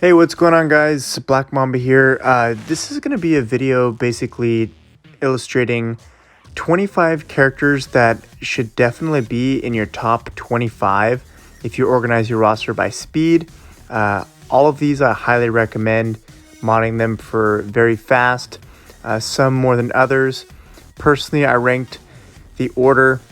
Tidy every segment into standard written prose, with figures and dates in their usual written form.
Hey, what's going on, guys? Black Mamba here. This is going to be a video basically illustrating 25 characters that should definitely be in your top 25 if you organize your roster by speed. All of these I highly recommend modding them for very fast, some more than others. Personally, I ranked the order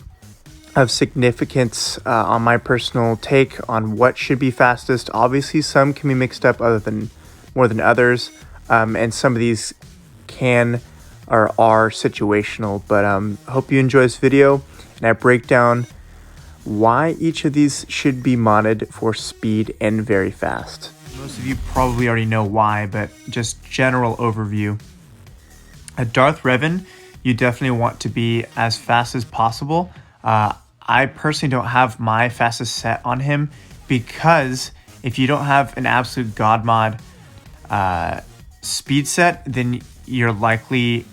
of significance on my personal take on what should be fastest. Obviously, some can be mixed up more than others, and some of these can or are situational. But hope you enjoy this video, and I break down why each of these should be modded for speed and very fast. Most of you probably already know why, but just general overview. Darth Revan, you definitely want to be as fast as possible. I personally don't have my fastest set on him because if you don't have an absolute god mod speed set, then you're likely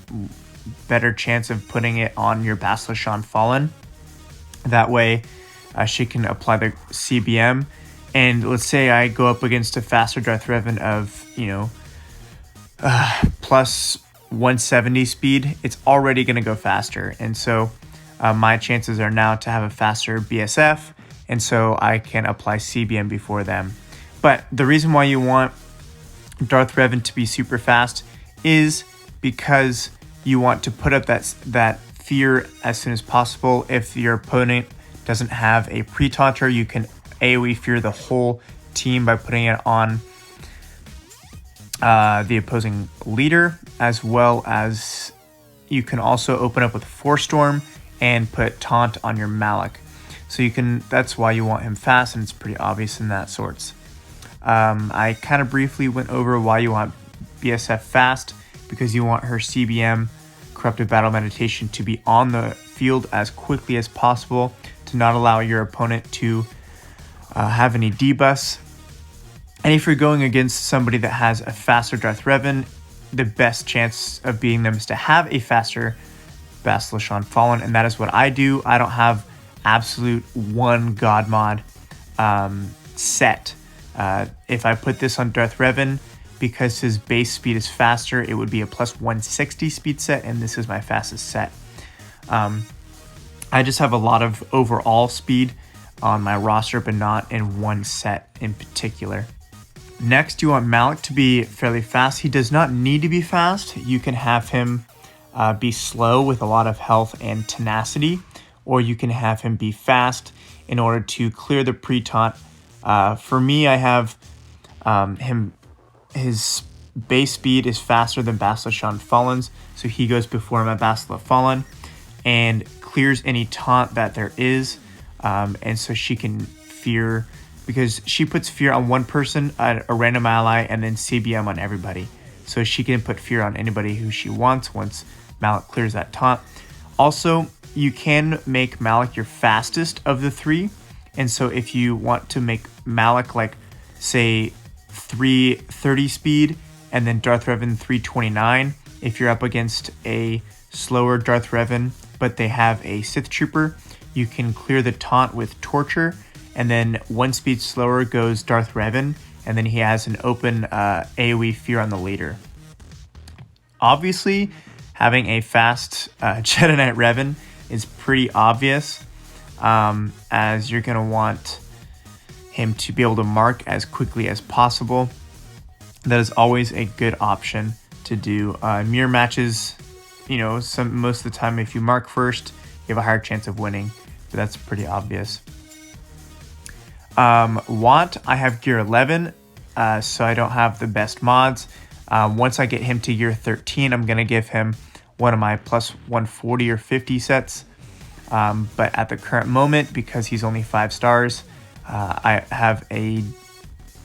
better chance of putting it on your Bastila Fallen. That way she can apply the CBM. And let's say I go up against a faster Darth Revan of, plus 170 speed, it's already going to go faster. And so my chances are now to have a faster BSF, and so I can apply CBM before them. But the reason why you want Darth Revan to be super fast is because you want to put up that fear as soon as possible. If your opponent doesn't have a pre-taunter, you can AoE fear the whole team by putting it on the opposing leader, as well as you can also open up with Force Storm and put taunt on your Malak. So that's why you want him fast, and it's pretty obvious in that sorts. I kind of briefly went over why you want BSF fast, because you want her CBM, Corrupted Battle Meditation, to be on the field as quickly as possible to not allow your opponent to have any debuffs. And if you're going against somebody that has a faster Darth Revan, the best chance of beating them is to have a faster Bastila Fallen, and that is what I do. I don't have absolute one god mod set. If I put this on Darth Revan, because his base speed is faster, it would be a plus 160 speed set, and this is my fastest set. I just have a lot of overall speed on my roster, but not in one set in particular. Next, you want Malak to be fairly fast. He does not need to be fast. You can have him be slow with a lot of health and tenacity, or you can have him be fast in order to clear the pre-taunt. For me, I have his base speed is faster than Bastila Fallen's, so he goes before my Bastila Fallen and clears any taunt that there is, and so she can fear, because she puts fear on one person, a random ally, and then CBM on everybody. So she can put fear on anybody who she wants once Malak clears that taunt. Also, you can make Malak your fastest of the three. And so if you want to make Malak like, say, 330 speed and then Darth Revan 329, if you're up against a slower Darth Revan, but they have a Sith Trooper, you can clear the taunt with Torture, and then one speed slower goes Darth Revan, and then he has an open AoE fear on the leader. Obviously, having a fast Jedi Knight Revan is pretty obvious, as you're going to want him to be able to mark as quickly as possible. That is always a good option to do. Mirror matches, most of the time if you mark first, you have a higher chance of winning, but that's pretty obvious. Want, I have gear 11, so I don't have the best mods. Once I get him to gear 13, I'm going to give him one of my plus 140 or 50 sets. But at the current moment, because he's only 5 stars, I have a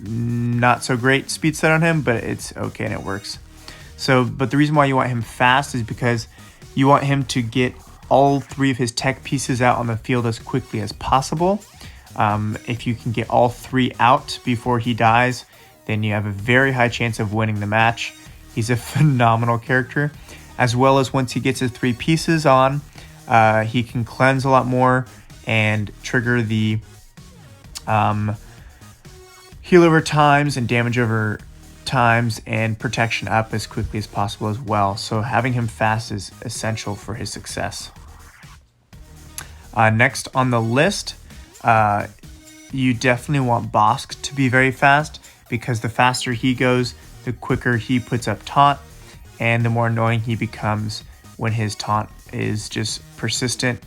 not so great speed set on him, but it's okay and it works. But the reason why you want him fast is because you want him to get all 3 of his tech pieces out on the field as quickly as possible. If you can get all 3 out before he dies, then you have a very high chance of winning the match. He's a phenomenal character. As well as once he gets his 3 pieces on, he can cleanse a lot more and trigger the heal over times and damage over times and protection up as quickly as possible as well. So having him fast is essential for his success. Next on the list, you definitely want Bosk to be very fast, because the faster he goes, the quicker he puts up taunt, and the more annoying he becomes when his taunt is just persistent.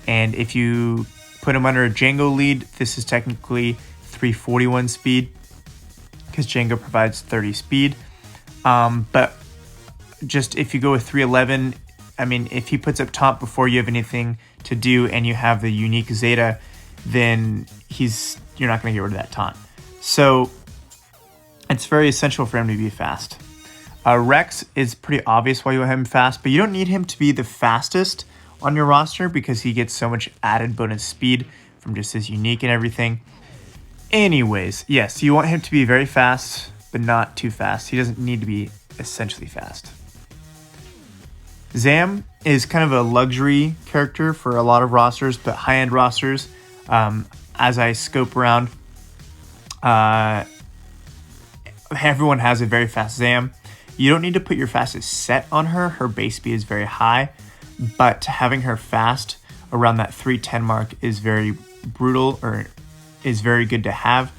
And if you put him under a Django lead, this is technically 341 speed, because Django provides 30 speed. But just if you go with 311, I mean, if he puts up taunt before you have anything to do and you have the unique Zeta, then you're not going to get rid of that taunt. So it's very essential for him to be fast. Rex is pretty obvious why you want him fast, but you don't need him to be the fastest on your roster because he gets so much added bonus speed from just his unique and everything. Anyways, yes, you want him to be very fast, but not too fast. He doesn't need to be essentially fast. Zam is kind of a luxury character for a lot of rosters, but high-end rosters, as I scope around, everyone has a very fast Zam. You don't need to put your fastest set on her. Her base speed is very high, but having her fast around that 310 mark is very brutal, or is very good to have,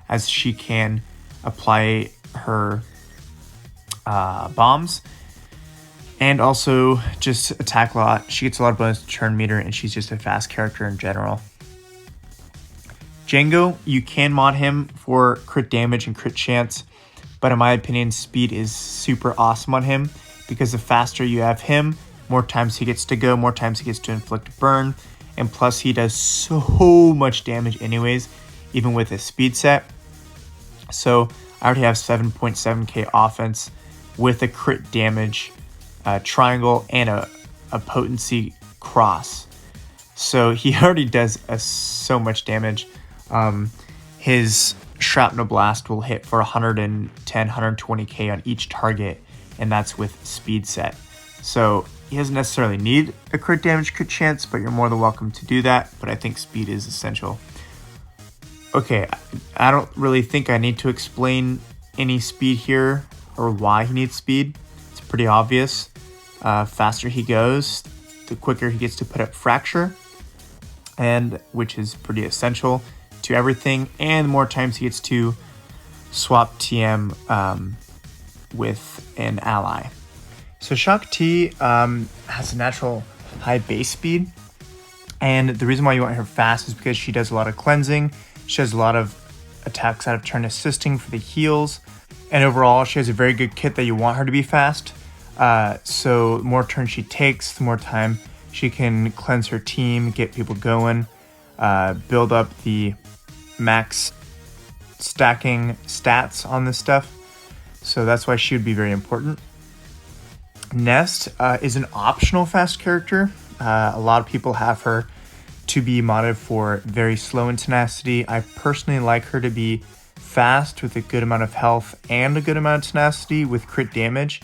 as she can apply her bombs and also just attack a lot. She gets a lot of bonus turn meter, and she's just a fast character in general. Django, you can mod him for crit damage and crit chance, but in my opinion, speed is super awesome on him, because the faster you have him, more times he gets to go, more times he gets to inflict burn, and plus he does so much damage anyways, even with his speed set. So I already have 7.7k offense with a crit damage triangle and a potency cross. So he already does so much damage. His shrapnel blast will hit for 110, 120k on each target, and that's with speed set. So he doesn't necessarily need a crit damage, crit chance, but you're more than welcome to do that. But I think speed is essential. Okay, I don't really think I need to explain any speed here or why he needs speed. It's pretty obvious. Faster he goes, the quicker he gets to put up fracture, and which is pretty essential to everything, and the more times he gets to swap TM with an ally. So Shaak Ti has a natural high base speed, and the reason why you want her fast is because she does a lot of cleansing. She has a lot of attacks out of turn assisting for the heals, and overall she has a very good kit that you want her to be fast. So the more turns she takes, the more time she can cleanse her team, get people going, build up the max stacking stats on this stuff. So that's why she would be very important. Nest is an optional fast character. A lot of people have her to be modded for very slow in tenacity. I personally like her to be fast with a good amount of health and a good amount of tenacity with crit damage.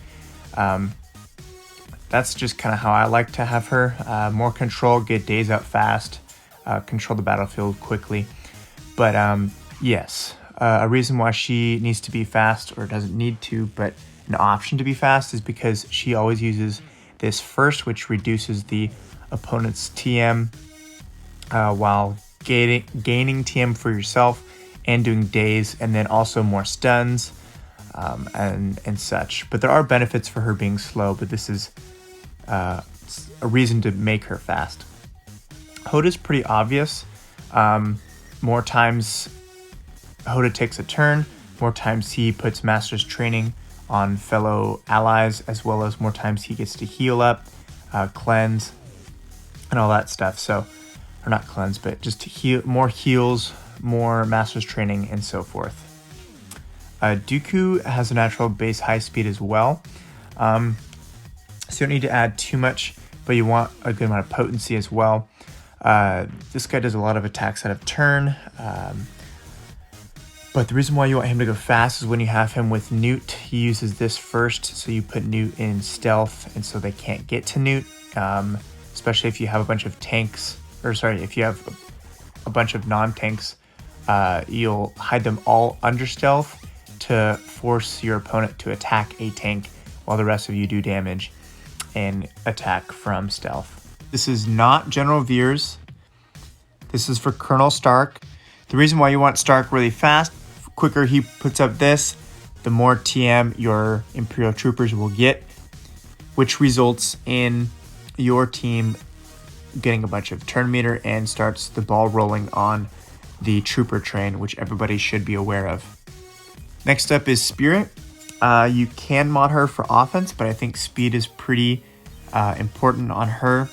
That's just kind of how I like to have her. More control, get days out fast, control the battlefield quickly. But yes, a reason why she needs to be fast, or doesn't need to, but an option to be fast, is because she always uses this first, which reduces the opponent's TM while gaining TM for yourself and doing days, and then also more stuns and such. But there are benefits for her being slow, but this is a reason to make her fast. Hoda's pretty obvious. More times Hoda takes a turn, more times he puts Master's Training on fellow allies, as well as more times he gets to heal up, cleanse, and all that stuff. So, or not cleanse, but just to heal, more heals, more Master's Training, and so forth. Dooku has a natural base high speed as well. So you don't need to add too much, but you want a good amount of potency as well. This guy does a lot of attacks out of turn. But the reason why you want him to go fast is when you have him with Newt, he uses this first. So you put Newt in stealth, and so they can't get to Newt. Especially if you have a bunch of tanks, or sorry, if you have a bunch of non-tanks you'll hide them all under stealth to force your opponent to attack a tank while the rest of you do damage and attack from stealth. This is not General Veers. This is for Colonel Stark. The reason why you want Stark really fast, quicker he puts up this, the more TM your Imperial troopers will get, which results in your team getting a bunch of turn meter and starts the ball rolling on the trooper train, which everybody should be aware of. Next up is Spirit. You can mod her for offense, but I think speed is pretty important on her.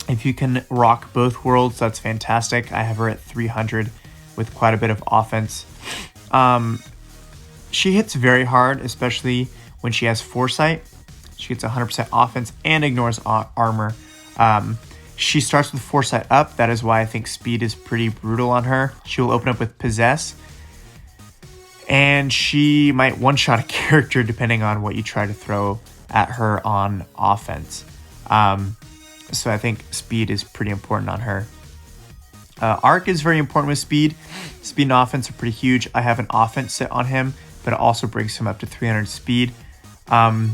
If you can rock both worlds, that's fantastic. I have her at 300 with quite a bit of offense. She hits very hard, especially when she has Foresight. She gets 100% offense and ignores armor. She starts with Foresight up. That is why I think speed is pretty brutal on her. She will open up with Possess. And she might one-shot a character depending on what you try to throw at her on offense. So I think speed is pretty important on her. Arc is very important with speed. Speed and offense are pretty huge. I have an offense set on him, but it also brings him up to 300 speed. The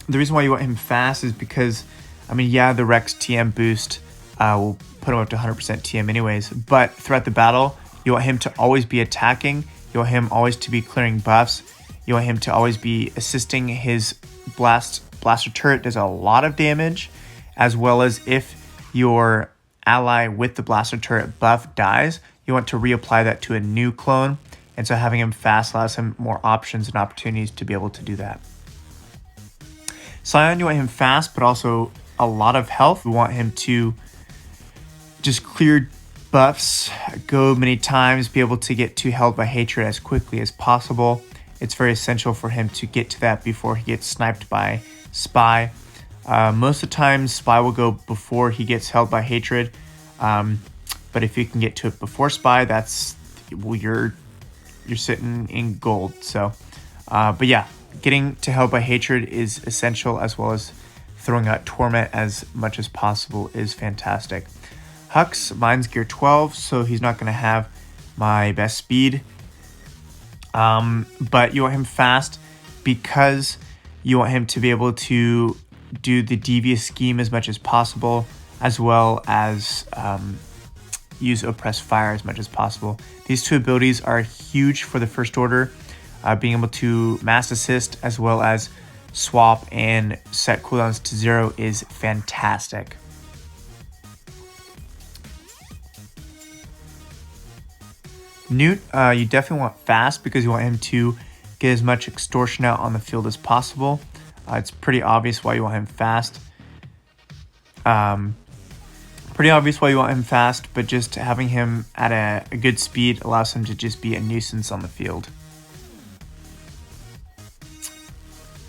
reason why you want him fast is because, I mean, yeah, the Rex TM boost will put him up to 100% TM anyways, but throughout the battle, you want him to always be attacking. You want him always to be clearing buffs. You want him to always be assisting. His blaster turret does a lot of damage, as well as if your ally with the blaster turret buff dies, you want to reapply that to a new clone. And so having him fast allows him more options and opportunities to be able to do that. Scion, you want him fast, but also a lot of health. We want him to just clear buffs, go many times, be able to get to Held by Hatred as quickly as possible. It's very essential for him to get to that before he gets sniped by Spy. Most of the time, Spy will go before he gets Held by Hatred. But if you can get to it before Spy, that's, well, you're sitting in gold. So, but yeah, getting to Held by Hatred is essential, as well as throwing out Torment as much as possible is fantastic. Hux, mine's gear 12, so he's not going to have my best speed. But you want him fast because you want him to be able to do the devious scheme as much as possible, as well as use Oppress Fire as much as possible. These two abilities are huge for the First Order. Being able to mass assist as well as swap and set cooldowns to 0 is fantastic. Newt, you definitely want fast because you want him to get as much extortion out on the field as possible. It's pretty obvious why you want him fast. But just having him at a good speed allows him to just be a nuisance on the field.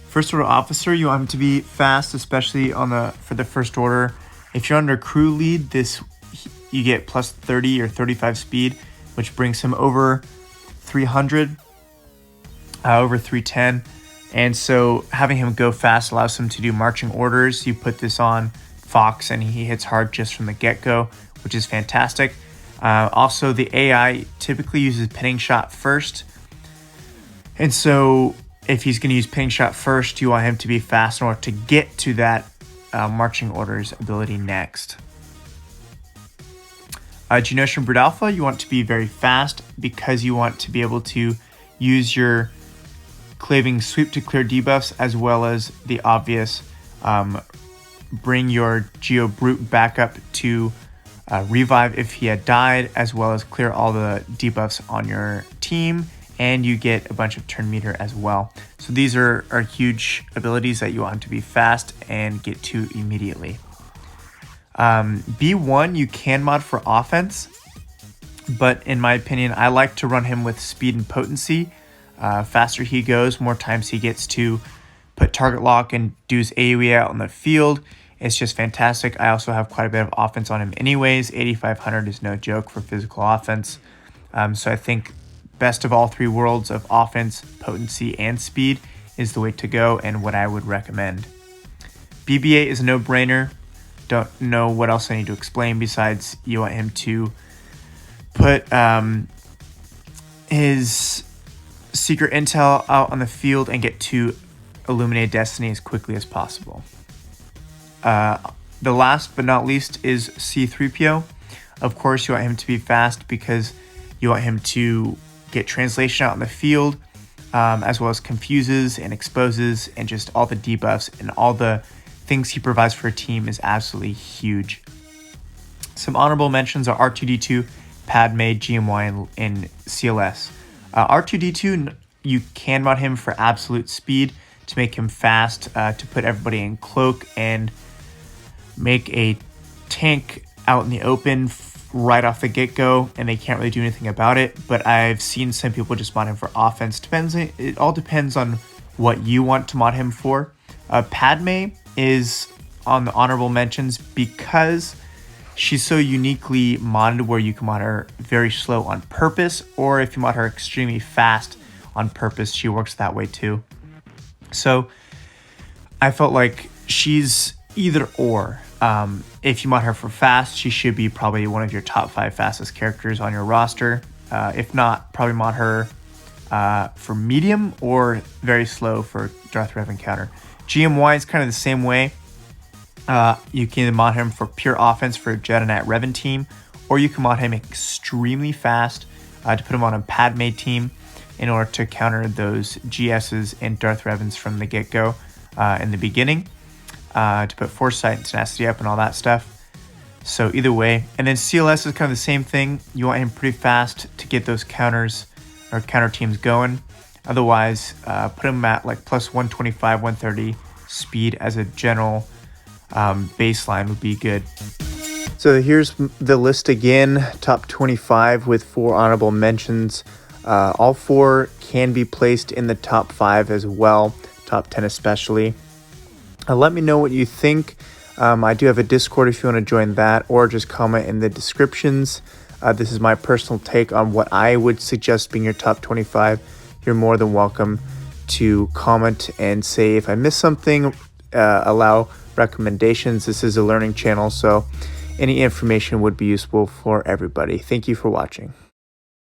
First Order Officer, you want him to be fast, especially for the First Order. If you're under crew lead, you get plus 30 or 35 speed, which brings him over 300, over 310. And so having him go fast allows him to do marching orders. You put this on Fox and he hits hard just from the get-go, which is fantastic. Also, the AI typically uses pinning shot first. And so if he's going to use pinning shot first, you want him to be fast in order to get to that marching orders ability next. Geonosian Brood Alpha, you want to be very fast because you want to be able to use your Claving Sweep to clear debuffs, as well as the obvious bring your Geo Brute back up to revive if he had died, as well as clear all the debuffs on your team, and you get a bunch of turn meter as well. So these are huge abilities that you want to be fast and get to immediately. B1 you can mod for offense, but in my opinion, I like to run him with speed and potency. Faster he goes, more times he gets to put target lock and do his AoE out on the field. It's just fantastic. I also have quite a bit of offense on him anyways. 8,500 is no joke for physical offense. So I think best of all three worlds of offense, potency, and speed is the way to go and what I would recommend. BB-8 is a no-brainer. Don't know what else I need to explain besides you want him to put his secret intel out on the field and get to Illuminate Destiny as quickly as possible. The last but not least is C-3PO. Of course, you want him to be fast because you want him to get translation out in the field, as well as confuses and exposes, and just all the debuffs and all the things he provides for a team is absolutely huge. Some honorable mentions are R2-D2, Padme, GMY, and CLS. R2-D2, you can mod him for absolute speed to make him fast, to put everybody in cloak and make a tank out in the open right off the get-go, and they can't really do anything about it. But I've seen some people just mod him for offense. It all depends on what you want to mod him for. Padme is on the honorable mentions because she's so uniquely modded where you can mod her very slow on purpose, or if you mod her extremely fast on purpose, she works that way too. So I felt like she's either or. If you mod her for fast, she should be probably one of your top 5 fastest characters on your roster. If not, probably mod her for medium or very slow for Darth Revan counter. GMY is kind of the same way. You can mod him for pure offense for a Jedi Knight Revan team, or you can mod him extremely fast to put him on a Padme team in order to counter those GSs and Darth Revans from the get-go in the beginning, to put foresight and tenacity up and all that stuff. So either way. And then CLS is kind of the same thing. You want him pretty fast to get those counters or counter teams going. Otherwise, put him at like plus 125, 130 speed as a general baseline would be good. So here's the list again, top 25 with 4 honorable mentions. All 4 can be placed in the top 5 as well, top 10 especially. Let me know what you think. I do have a Discord if you want to join that, or just comment in the descriptions. This is my personal take on what I would suggest being your top 25. You're more than welcome to comment and say if I missed something, allow recommendations. This is a learning channel, so any information would be useful for everybody. Thank you for watching.